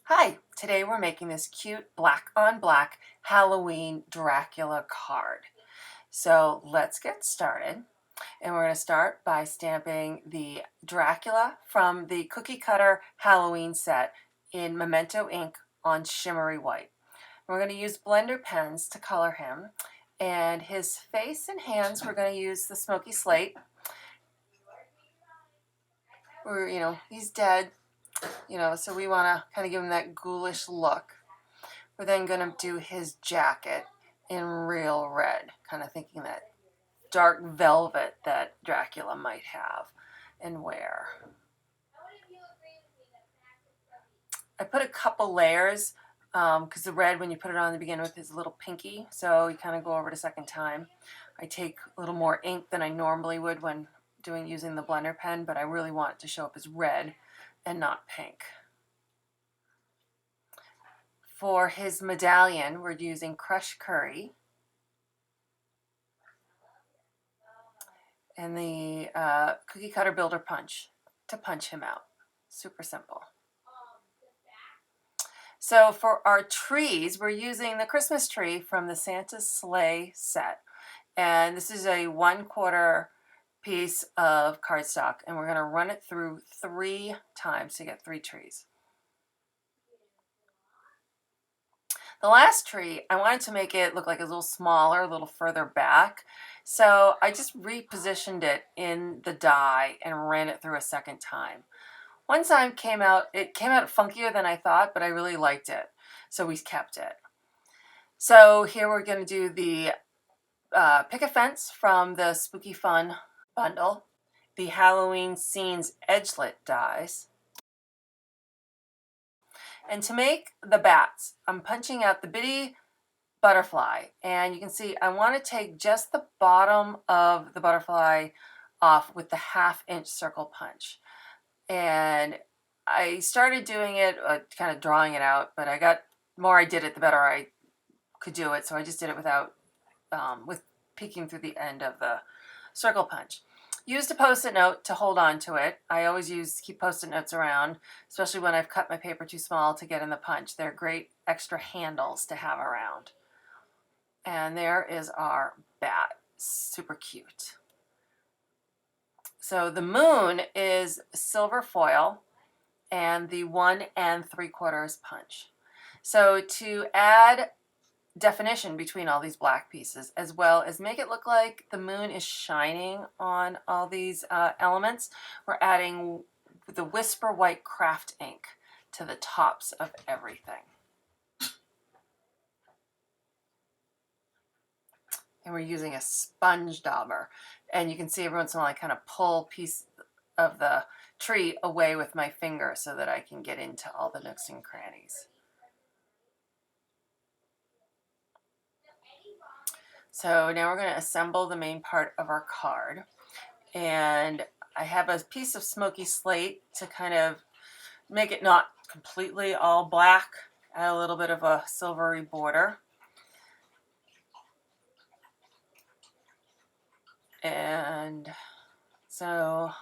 Hi, today we're making this cute black on black Halloween Dracula card. So let's get started. And we're going to start by stamping the Dracula from the cookie cutter Halloween set in Memento ink on shimmery white. We're going to use blender pens to color him, and his face and hands we're going to use the smoky slate. He's dead. So we want to kind of give him that ghoulish look. We're then going to do his jacket in real red, kind of thinking that dark velvet that Dracula might have and wear. I put a couple layers because the red, when you put it on to begin with, is a little pinky, so you kind of go over it a second time. I take a little more ink than I normally would when using the blender pen, but I really want it to show up as red and not pink. For his medallion, we're using crushed curry and the cookie cutter builder punch to punch him out. Super simple. So for our trees, we're using the Christmas tree from the Santa's sleigh set. And this is a 1/4 piece of cardstock, and we're going to run it through 3 times to get 3 trees. The last tree, I wanted to make it look like a little smaller, a little further back. So I just repositioned it in the die and ran it through a second time. One time it came out funkier than I thought, but I really liked it. So we kept it. So here we're going to do the Pick a Fence from the Spooky Fun bundle, the Halloween Scenes Edgelit dies. And to make the bats, I'm punching out the bitty butterfly, and you can see I want to take just the bottom of the butterfly off with the 1/2 inch circle punch. And I started doing it, kind of drawing it out, but the more I did it, the better I could do it. So I just did it without, with peeking through the end of the circle punch. Used a Post-it note to hold on to it. I always keep Post-it notes around, especially when I've cut my paper too small to get in the punch. They're great extra handles to have around. And there is our bat. Super cute. So the moon is silver foil and the 1 3/4 punch. So to add definition between all these black pieces, as well as make it look like the moon is shining on all these elements, we're adding the Whisper White craft ink to the tops of everything. And we're using a sponge dauber. And you can see every once in a while I kind of pull a piece of the tree away with my finger so that I can get into all the nooks and crannies. So now we're going to assemble the main part of our card. And I have a piece of smoky slate to kind of make it not completely all black, add a little bit of a silvery border. And so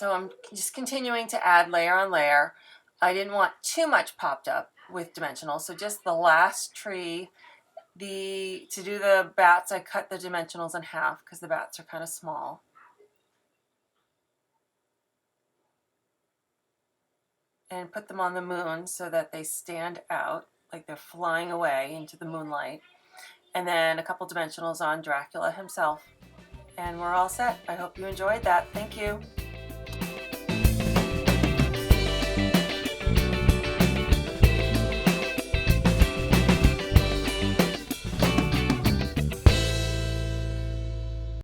I'm just continuing to add layer on layer. I didn't want too much popped up with dimensional, so just the last tree. To do the bats, I cut the dimensionals in half because the bats are kind of small. And put them on the moon so that they stand out like they're flying away into the moonlight. And then a couple dimensionals on Dracula himself. And we're all set. I hope you enjoyed that. Thank you.